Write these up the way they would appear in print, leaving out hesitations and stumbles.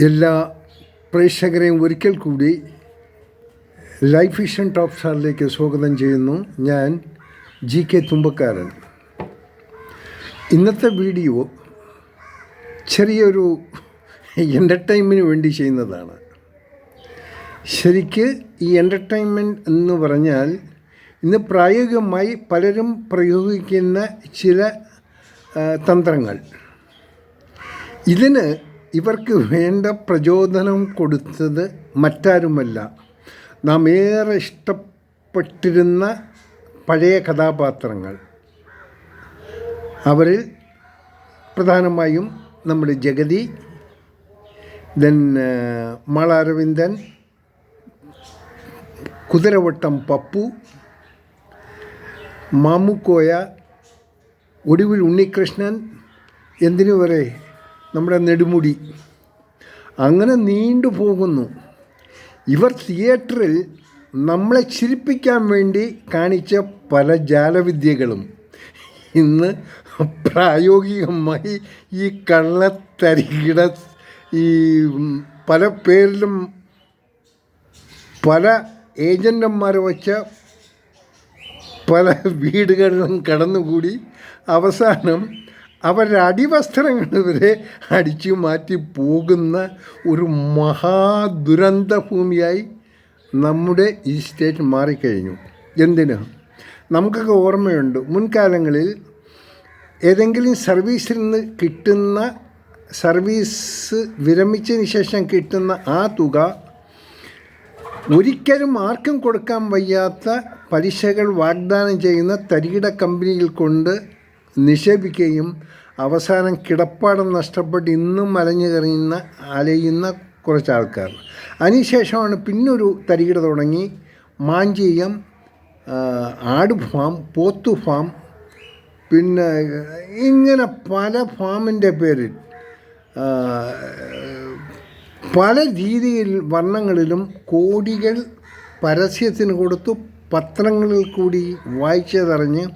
എല്ലാ പ്രേക്ഷകരെയും ഒരിക്കൽ കൂടി ലൈഫ് വിഷൻ ടോപ്പ് സ്റ്റാറിലേക്ക് സ്വാഗതം ചെയ്യുന്നു. ഞാൻ GK തുമ്പക്കാരൻ. ഇന്നത്തെ വീഡിയോ ചെറിയൊരു എൻ്റർടൈൻമെൻറ്റിന് വേണ്ടി ചെയ്യുന്നതാണ്. ശരിക്ക് ഈ എൻ്റർടൈൻമെൻറ്റ് എന്ന് പറഞ്ഞാൽ ഇന്ന് പ്രായോഗികമായി പലരും പ്രയോഗിക്കുന്ന ചില തന്ത്രങ്ങൾ. ഇതിന് ഇവർക്ക് വേണ്ട പ്രചോദനം കൊടുത്തത് മറ്റാരുമല്ല, നാം ഏറെ ഇഷ്ടപ്പെട്ടിരുന്ന പഴയ കഥാപാത്രങ്ങൾ. അവരിൽ പ്രധാനമായും നമ്മുടെ ജഗതി, മാള അരവിന്ദൻ, കുതിരവട്ടം പപ്പു, മാമുക്കോയ, ഒടുവിൽ ഉണ്ണികൃഷ്ണൻ, എന്തിനു വരെ നമ്മുടെ നെടുമുടി, അങ്ങനെ നീണ്ടു പോകുന്നു. ഇവർ തിയേറ്ററിൽ നമ്മളെ ചിരിപ്പിക്കാൻ വേണ്ടി കാണിച്ച പല ജാലവിദ്യകളും ഇന്ന് പ്രായോഗികമായി ഈ കള്ളത്തരികിട ഈ പല പേരിലും പല ഏജൻ്റന്മാരെ വച്ച പല വീടുകളിലും കടന്നുകൂടി അവസാനം അവരുടെ അടിവസ്ത്രങ്ങൾ വരെ അടിച്ചു മാറ്റി പോകുന്ന ഒരു മഹാദുരന്ത ഭൂമിയായി നമ്മുടെ ഈ സ്റ്റേറ്റ് മാറിക്കഴിഞ്ഞു. എന്തിന്? നമുക്കൊക്കെ ഓർമ്മയുണ്ട്, മുൻകാലങ്ങളിൽ ഏതെങ്കിലും സർവീസിൽ നിന്ന് കിട്ടുന്ന സർവീസ് വിരമിച്ചതിന് ശേഷം കിട്ടുന്ന ആ തുക ഒരിക്കലും ആർക്കും കൊടുക്കാൻ വയ്യാത്ത പലിശകൾ വാഗ്ദാനം ചെയ്യുന്ന തരികിട കമ്പനികൾ കൊണ്ട് നിക്ഷേപിക്കുകയും അവസാനം കിടപ്പാടം നഷ്ടപ്പെട്ട് ഇന്നും അലയുന്ന കുറച്ച് ആൾക്കാർ. അതിനുശേഷമാണ് പിന്നൊരു തരികിട തുടങ്ങി മാഞ്ചീയം, ആട് ഫാം, പോത്തു ഫാം, പിന്നെ ഇങ്ങനെ പല ഫാമിൻ്റെ പേരിൽ പല രീതിയിൽ വർണ്ണങ്ങളിലും കോടികൾ പരസ്യത്തിന് കൊടുത്തു പത്രങ്ങളിൽ കൂടി വായിച്ചതറിഞ്ഞ്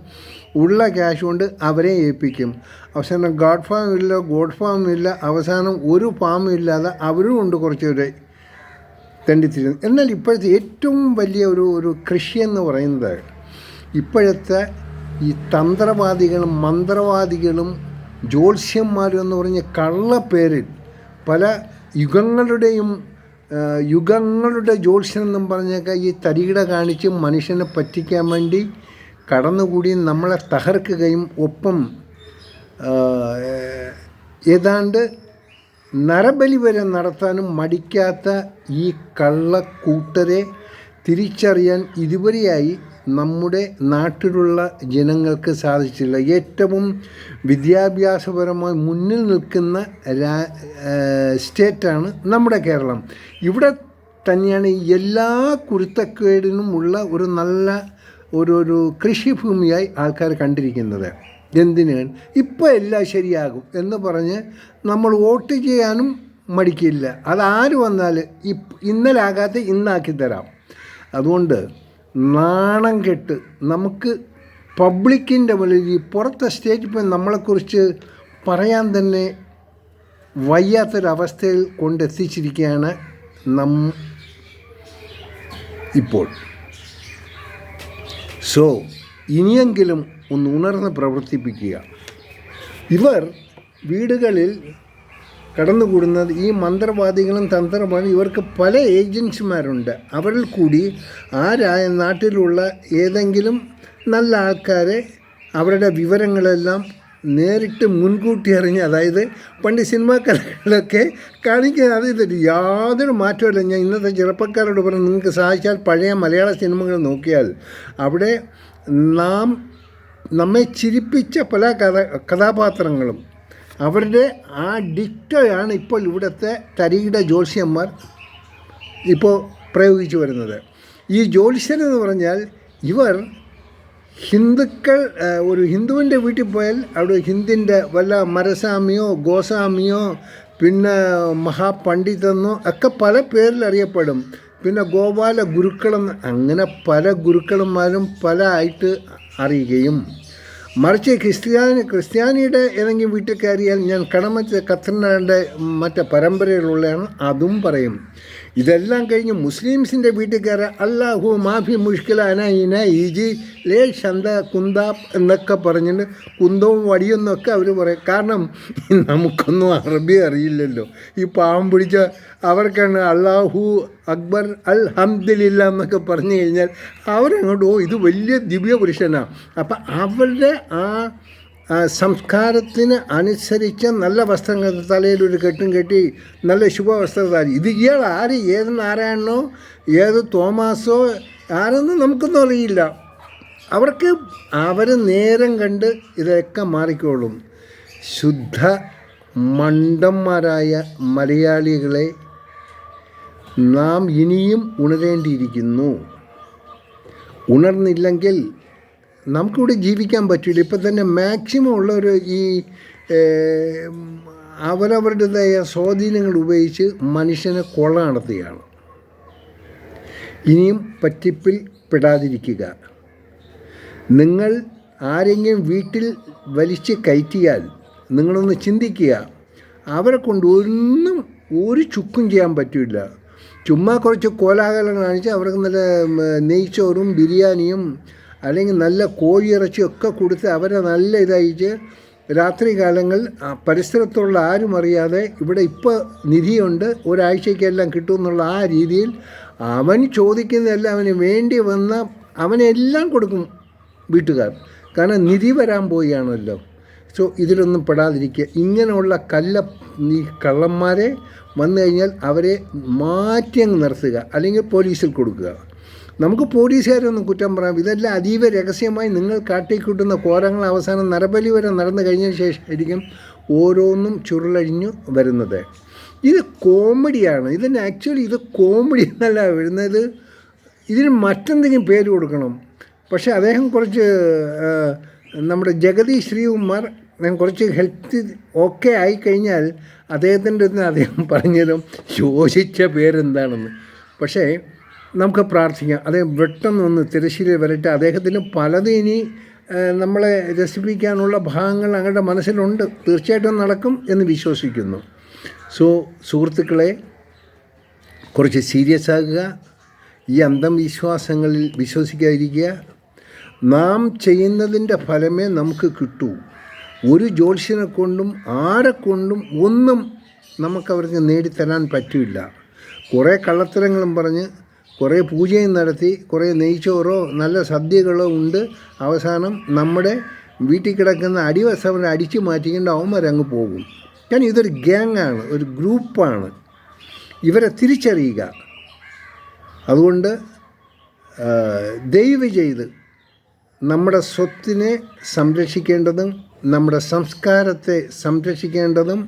ഉള്ള ക്യാഷ് കൊണ്ട് അവരെ ഏൽപ്പിക്കും. അവസാനം ഗോഡ് ഫാം ഇല്ല, അവസാനം ഒരു ഫാമും ഇല്ലാതെ അവരും കൊണ്ട് കുറച്ചുകൂടെ തെണ്ടിത്തിരുന്നു. എന്നാൽ ഇപ്പോഴത്തെ ഏറ്റവും വലിയ ഒരു കൃഷി എന്ന് പറയുന്നത് ഇപ്പോഴത്തെ ഈ തന്ത്രവാദികളും മന്ത്രവാദികളും ജ്യോത്സ്യന്മാരും എന്ന് പറഞ്ഞ കള്ളപ്പേരിൽ പല യുഗങ്ങളുടെ ജ്യോത്സ്യനെന്നും പറഞ്ഞൊക്കെ ഈ തരികിട കാണിച്ച് മനുഷ്യനെ പറ്റിക്കാൻ വേണ്ടി കടന്നുകൂടി നമ്മളെ തകർക്കുകയും ഒപ്പം ഏതാണ്ട് നരബലി വരെ നടത്താനും മടിക്കാത്ത ഈ കള്ളക്കൂട്ടരെ തിരിച്ചറിയാൻ ഇതുവരെയായി നമ്മുടെ നാട്ടിലുള്ള ജനങ്ങൾക്ക് സാധിച്ചില്ല. ഏറ്റവും വിദ്യാഭ്യാസപരമായി മുന്നിൽ നിൽക്കുന്ന സ്റ്റേറ്റാണ് നമ്മുടെ കേരളം. ഇവിടെ തന്നെയാണ് എല്ലാ കുരുത്തക്കേടിനുമുള്ള ഒരു നല്ല ഒരു കൃഷിഭൂമിയായി ആൾക്കാർ കണ്ടിരിക്കുന്നത്. എന്തിനാണ്? ഇപ്പോൾ എല്ലാം ശരിയാകും എന്ന് പറഞ്ഞ് നമ്മൾ വോട്ട് ചെയ്യാനും മടിക്കില്ല. അതാര് വന്നാൽ ഇന്നലെ ആകാത്ത ഇന്നാക്കി തരാം. അതുകൊണ്ട് നാണം കെട്ട് നമുക്ക് പബ്ലിക്കിൻ്റെ മുന്നിൽ ഈ പുറത്തെ സ്റ്റേറ്റ് ഇപ്പം നമ്മളെക്കുറിച്ച് പറയാൻ തന്നെ വയ്യാത്തൊരവസ്ഥയിൽ കൊണ്ടെത്തിച്ചിരിക്കുകയാണ് ഇപ്പോൾ. സോ ഇനിയെങ്കിലും ഒന്ന് ഉണർന്ന് പ്രവർത്തിപ്പിക്കുക. ഇവർ വീടുകളിൽ കടന്നുകൂടുന്നത് ഈ മന്ത്രവാദികളും തന്ത്രവാദികളും. ഇവർക്ക് പല ഏജൻസിമാരുണ്ട്. അവരിൽ കൂടി നാട്ടിലുള്ള ഏതെങ്കിലും നല്ല ആൾക്കാരെ അവരുടെ വിവരങ്ങളെല്ലാം നേരിട്ട് മുൻകൂട്ടി അറിഞ്ഞ്, അതായത് പണ്ട് സിനിമാ കലകളിലൊക്കെ കാണിക്കുന്നത് ഇത് യാതൊരു മാറ്റമില്ല. ഞാൻ ഇന്നത്തെ ചെറുപ്പക്കാരോട് പറഞ്ഞു, നിങ്ങൾക്ക് സാധിച്ചാൽ പഴയ മലയാള സിനിമകൾ നോക്കിയാൽ അവിടെ നമ്മെ ചിരിപ്പിച്ച പല കഥാപാത്രങ്ങളും അവരുടെ ആ ഡിക്റ്റോയാണ് ഇപ്പോൾ ഇവിടുത്തെ തരികിട ജ്യോത്സ്യന്മാർ ഇപ്പോൾ പ്രയോഗിച്ചു വരുന്നത്. ഈ ജ്യോത്സ്യനെന്ന് പറഞ്ഞാൽ ഇവർ ഹിന്ദുക്കൾ ഒരു ഹിന്ദുവിൻ്റെ വീട്ടിൽ പോയാൽ അവിടെ ഹിന്ദിൻ്റെ വല്ല മരസ്വാമിയോ ഗോസ്വാമിയോ പിന്നെ മഹാപണ്ഡിതെന്നോ ഒക്കെ പല പേരിൽ അറിയപ്പെടും. പിന്നെ ഗോപാല ഗുരുക്കളെന്ന് അങ്ങനെ പല ഗുരുക്കളന്മാരും പല ആയിട്ട് അറിയുകയും മറിച്ച് ക്രിസ്ത്യാനിയുടെ ഏതെങ്കിലും വീട്ടിൽ കയറിയാൽ ഞാൻ കടമറ്റ ഖത്തറിൻ്റെ മറ്റേ പരമ്പരയിലുള്ളതാണ്, അതും പറയും. ഇതെല്ലാം കഴിഞ്ഞ് മുസ്ലിംസിൻ്റെ വീട്ടിൽ കയറാൻ അല്ലാഹു മാഫി മുഷ്കില അന ഈജി ലേ ഷന്ത കുന്താബ് എന്നൊക്കെ പറഞ്ഞിട്ട് കുന്തവും വടിയെന്നൊക്കെ അവർ പറയും. കാരണം നമുക്കൊന്നും അറബി അറിയില്ലല്ലോ. ഈ പാവം പിടിച്ച അവർക്കാണ് അല്ലാഹു അക്ബർ അൽഹംദുലില്ലാ എന്നൊക്കെ പറഞ്ഞു കഴിഞ്ഞാൽ അവരങ്ങോട്ട് ഇത് വലിയ ദിവ്യ പുരുഷനാണ്. അപ്പം അവരുടെ ആ സംസ്കാരത്തിന് അനുസരിച്ച് നല്ല വസ്ത്രങ്ങൾ, തലയിലൊരു കെട്ടും കെട്ടി നല്ല ശുഭവസ്ത്രധാരി. ഇത് ഇയാൾ ആര്, ഏത് നാരായണനോ ഏത് തോമാസോ ആരെന്നും നമുക്കൊന്നും അറിയില്ല. അവർ നേരം കണ്ട് ഇതൊക്കെ മാറിക്കോളും. ശുദ്ധ മണ്ടന്മാരായ മലയാളികളെ നാം ഇനിയും ഉണരേണ്ടിയിരിക്കുന്നു. ഉണർന്നില്ലെങ്കിൽ നമുക്കിവിടെ ജീവിക്കാൻ പറ്റില്ല. ഇപ്പം തന്നെ മാക്സിമം ഉള്ളൊരു ഈ അവരവരുടേതായ സ്വാധീനങ്ങൾ ഉപയോഗിച്ച് മനുഷ്യനെ കൊള്ള നടത്തുകയാണ്. ഇനിയും പറ്റിപ്പിൽ പെടാതിരിക്കുക. നിങ്ങൾ ആരെങ്കിലും വീട്ടിൽ വലിച്ച് കയറ്റിയാൽ നിങ്ങളൊന്ന് ചിന്തിക്കുക, അവരെ കൊണ്ട് ഒരു ചുക്കും ചെയ്യാൻ പറ്റില്ല. ചുമ്മാ കുറച്ച് കോലാഹലം കാണിച്ച് അവർക്ക് നല്ല നെയ്ച്ചോറും ബിരിയാണിയും അല്ലെങ്കിൽ നല്ല കോഴിയിറച്ചിയൊക്കെ കൊടുത്ത് അവരെ നല്ല ഇതായിട്ട് രാത്രി കാലങ്ങൾ പരിസരത്തുള്ള ആരും അറിയാതെ ഇവിടെ ഇപ്പോൾ നിധിയുണ്ട് ഒരാഴ്ചയ്ക്കെല്ലാം കിട്ടുമെന്നുള്ള ആ രീതിയിൽ അവൻ ചോദിക്കുന്നതെല്ലാം അവന് വേണ്ടി വന്ന അവനെല്ലാം കൊടുക്കും വീട്ടുകാർ. കാരണം നിധി വരാൻ പോവുകയാണല്ലോ. സോ ഇതിലൊന്നും പെടാതിരിക്കുക. ഇങ്ങനെയുള്ള ഈ കള്ളന്മാരെ വന്നു കഴിഞ്ഞാൽ അവരെ മാറ്റി അങ്ങ് നിർത്തുക, അല്ലെങ്കിൽ പോലീസിൽ കൊടുക്കുക. നമുക്ക് പോലീസുകാരൊന്നും കുറ്റം പറയാം. ഇതെല്ലാം അതീവ രഹസ്യമായി നിങ്ങൾ കാട്ടിക്കൂട്ടുന്ന കോരങ്ങൾ അവസാനം നരബലി വരെ നടന്നു കഴിഞ്ഞ ശേഷമായിരിക്കും ഓരോന്നും ചുരുളഴിഞ്ഞു വരുന്നത്. ഇത് കോമഡിയാണ്. ഇത് കോമഡി എന്നല്ല വരുന്നത്. ഇതിന് മറ്റെന്തെങ്കിലും പേര് കൊടുക്കണം. പക്ഷേ അദ്ദേഹം കുറച്ച് നമ്മുടെ ജഗതി ശ്രീകുമാർ കുറച്ച് ഹെൽത്ത് ഓക്കെ ആയിക്കഴിഞ്ഞാൽ അദ്ദേഹത്തിൻ്റെ അദ്ദേഹം പറഞ്ഞതും യോജിച്ച പേരെന്താണെന്ന്. പക്ഷേ നമുക്ക് പ്രാർത്ഥിക്കാം അദ്ദേഹം പെട്ടെന്നൊന്ന് തിരശ്ശീല വരട്ടെ. അദ്ദേഹത്തിന് പലതും ഇനി നമ്മളെ രസിപ്പിക്കാനുള്ള ഭാഗങ്ങൾ അങ്ങയുടെ മനസ്സിലുണ്ട്. തീർച്ചയായിട്ടും നടക്കും എന്ന് വിശ്വസിക്കുന്നു. സോ സുഹൃത്തുക്കളെ, കുറച്ച് സീരിയസ് ആകുക. ഈ അന്ധവിശ്വാസങ്ങളിൽ വിശ്വസിക്കാതിരിക്കുക. നാം ചെയ്യുന്നതിൻ്റെ ഫലമേ നമുക്ക് കിട്ടൂ. ഒരു ജ്യോത്സ്യനെ കൊണ്ടും ആരെക്കൊണ്ടും ഒന്നും നമുക്കവർക്ക് നേടിത്തരാൻ പറ്റില്ല. കുറേ കള്ളത്തരങ്ങളും പറഞ്ഞ് കുറേ പൂജയും നടത്തി കുറേ നെയ്ച്ചോറോ നല്ല സദ്യകളോ ഉണ്ട്. അവസാനം നമ്മുടെ വീട്ടിൽ കിടക്കുന്ന അടിവസ്ത്രങ്ങളെ അടിച്ചു മാറ്റിക്കൊണ്ട് അവന്മാരങ്ങ് പോകും. കാരണം ഇതൊരു ഗ്യാങ്ങാണ്, ഒരു ഗ്രൂപ്പാണ്. ഇവരെ തിരിച്ചറിയുക. അതുകൊണ്ട് ദയവ് ചെയ്ത് നമ്മുടെ സ്വത്തിനെ സംരക്ഷിക്കേണ്ടതും നമ്മുടെ സംസ്കാരത്തെ സംരക്ഷിക്കേണ്ടതും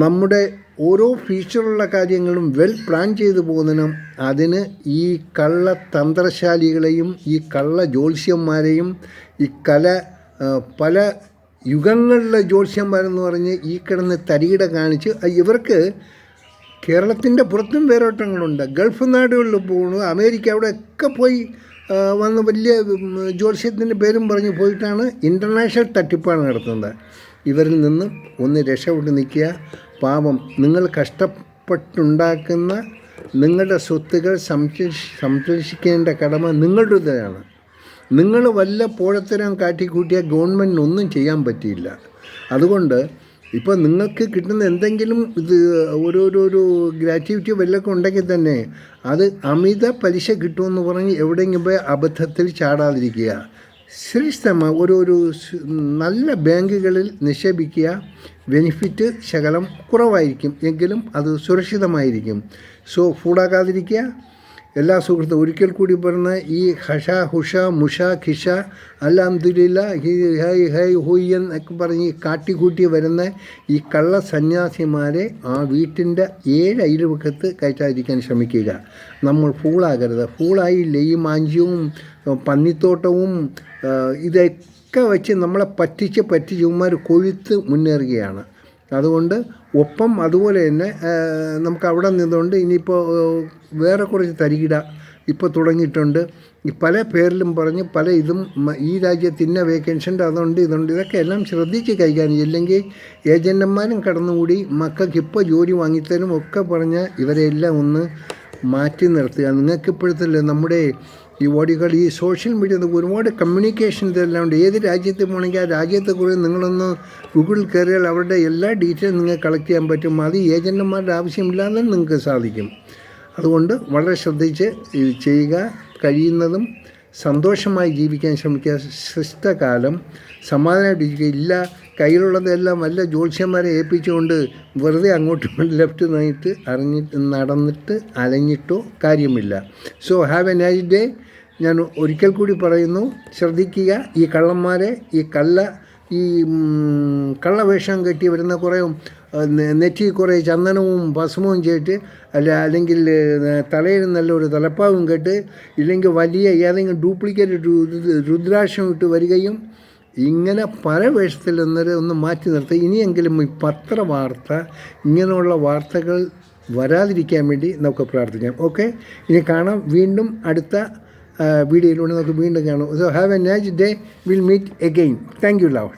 നമ്മുടെ ഓരോ ഫ്യൂച്ചറുള്ള കാര്യങ്ങളും വെൽ പ്ലാൻ ചെയ്തു പോകുന്നതിനും അതിന് ഈ കള്ള തന്ത്രശാലികളെയും ഈ കള്ള ജ്യോത്സ്യന്മാരെയും ഈ പല യുഗങ്ങളിലെ ജ്യോത്സ്യന്മാരെന്ന് പറഞ്ഞ് ഈ കിടന്ന് തരികിട കാണിച്ച് ഇവർക്ക് കേരളത്തിൻ്റെ പുറത്തും വേരോട്ടങ്ങളുണ്ട്. ഗൾഫ് നാടുകളിൽ പോകുന്നു, അമേരിക്ക അവിടെയൊക്കെ പോയി വന്ന് വലിയ ജ്യോത്സ്യത്തിൻ്റെ പേരും പറഞ്ഞ് പോയിട്ടാണ് ഇൻ്റർനാഷണൽ തട്ടിപ്പാണ് നടത്തുന്നത്. ഇവരിൽ നിന്നും ഒന്ന് രക്ഷപ്പെട്ട് നിൽക്കുക. പാവം, നിങ്ങൾ കഷ്ടപ്പെട്ടുണ്ടാക്കുന്ന നിങ്ങളുടെ സ്വത്തുകൾ സംരക്ഷിക്കേണ്ട കടമ നിങ്ങളുടേതാണ്. നിങ്ങൾ വല്ല പോഴത്തരം കാട്ടിക്കൂട്ടിയാൽ ഗവൺമെൻറ്റിനൊന്നും ചെയ്യാൻ പറ്റിയില്ല. അതുകൊണ്ട് ഇപ്പോൾ നിങ്ങൾക്ക് കിട്ടുന്ന എന്തെങ്കിലും ഒരു ഗ്രാറ്റുവിറ്റി വല്ലതൊക്കെ ഉണ്ടെങ്കിൽ തന്നെ അത് അമിത പലിശ കിട്ടുമെന്ന് പറഞ്ഞ് എവിടെയെങ്കിലും പോയി അബദ്ധത്തിൽ ചാടാതിരിക്കുക. സുരക്ഷിതമായ ഒരു നല്ല ബാങ്കുകളിൽ നിക്ഷേപിക്കുക. ബെനിഫിറ്റ് ശകലം കുറവായിരിക്കും, എങ്കിലും അത് സുരക്ഷിതമായിരിക്കും. സോ ഫൂഡാക്കാതിരിക്കുക. എല്ലാ സുഹൃത്തും ഒരിക്കൽ കൂടി പറഞ്ഞ ഈ ഹഷ ഹുഷ മുഷ ഖിഷ അൽഹംദുലില്ലാ ഹൈ ഹൈ ഹുയ്യൻ എന്നൊക്കെ പറഞ്ഞ് കാട്ടിക്കൂട്ടി വരുന്ന ഈ കള്ള സന്യാസിമാരെ ആ വീട്ടിൻ്റെ 7 അയൽവക്കത്ത് കയറ്റാതിരിക്കാൻ ശ്രമിക്കുക. നമ്മൾ ഫൂളാകരുത്. ഫൂളായില്ലേ ഈ മാഞ്ചിയവും പന്നിത്തോട്ടവും ഇതൊക്കെ വെച്ച് നമ്മളെ പറ്റിച്ച് ഇവന്മാർ കൊഴുത്ത് മുന്നേറുകയാണ്. അതുകൊണ്ട് ഒപ്പം അതുപോലെ തന്നെ നമുക്ക് അവിടെ നിന്നുകൊണ്ട് ഇനിയിപ്പോൾ വേറെ കുറച്ച് തരികിട ഇപ്പോൾ തുടങ്ങിയിട്ടുണ്ട്. ഈ പല പേരിലും പറഞ്ഞ് പല ഇതും ഈ രാജ്യത്ത് ഇന്ന വേക്കൻസി ഉണ്ട്, അതുണ്ട്, ഇതുണ്ട്, ഇതൊക്കെ എല്ലാം ശ്രദ്ധിച്ച് കൈകാര്യം. ഇല്ലെങ്കിൽ ഏജൻറ്റന്മാരും കടന്നുകൂടി മക്കൾക്ക് ഇപ്പോൾ ജോലി വാങ്ങിത്തരും ഒക്കെ പറഞ്ഞാൽ ഇവരെല്ലാം ഒന്ന് മാറ്റി നിർത്തുക. നിങ്ങൾക്കിപ്പോഴത്തെ നമ്മുടെ ഈ ഓടികൾ ഈ സോഷ്യൽ മീഡിയ ഒരുപാട് കമ്മ്യൂണിക്കേഷൻ ഇതെല്ലാം ഉണ്ട്. ഏത് രാജ്യത്ത് പോകണമെങ്കിൽ ആ രാജ്യത്തെക്കുറിച്ച് നിങ്ങളൊന്ന് ഗൂഗിളിൽ കയറിയാൽ അവരുടെ എല്ലാ ഡീറ്റെയിലും നിങ്ങൾക്ക് കളക്ട് ചെയ്യാൻ പറ്റും. അത് ഏജൻറ്റന്മാരുടെ ആവശ്യമില്ലാതെ നിങ്ങൾക്ക് സാധിക്കും. അതുകൊണ്ട് വളരെ ശ്രദ്ധിച്ച് ഇത് ചെയ്യുക. കഴിയുന്നതും സന്തോഷമായി ജീവിക്കാൻ ശ്രമിക്കുക. ശിഷ്ടകാലം സമാധാനമായിട്ട് ഇരിക്കുക. ഇല്ല കയ്യിലുള്ളതെല്ലാം വല്ല ജ്യോത്സ്യന്മാരെ ഏൽപ്പിച്ചുകൊണ്ട് വെറുതെ അങ്ങോട്ടും ലെഫ്റ്റ് നയിറ്റ് നടന്നിട്ട് അലഞ്ഞിട്ടോ കാര്യമില്ല. So have a nice day. ഞാൻ ഒരിക്കൽ കൂടി പറയുന്നു, ശ്രദ്ധിക്കുക. ഈ കള്ളന്മാരെ, ഈ കള്ളവേഷം കെട്ടി വരുന്ന കുറേ നെറ്റി കുറേ ചന്ദനവും ഭസ്മവും ചെയ്തിട്ട് അല്ലെങ്കിൽ തലയിൽ നല്ലൊരു തലപ്പാവും കെട്ട്, ഇല്ലെങ്കിൽ വലിയ ഏതെങ്കിലും ഡ്യൂപ്ലിക്കേറ്റ് രുദ്രാക്ഷം ഇട്ട് വരികയും ഇങ്ങനെ പല വേഷത്തിൽ ഒന്ന് മാറ്റി നിർത്തുക. ഇനിയെങ്കിലും ഈ പത്രവാർത്ത ഇങ്ങനെയുള്ള വാർത്തകൾ വരാതിരിക്കാൻ വേണ്ടി നമുക്ക് പ്രാർത്ഥിക്കാം. ഓക്കെ, ഇനി കാണാം. വീണ്ടും അടുത്ത വീഡിയോയിലൂടെ നമുക്ക് വീണ്ടും കാണാം. So have a nice day. Will meet again. Thank you love.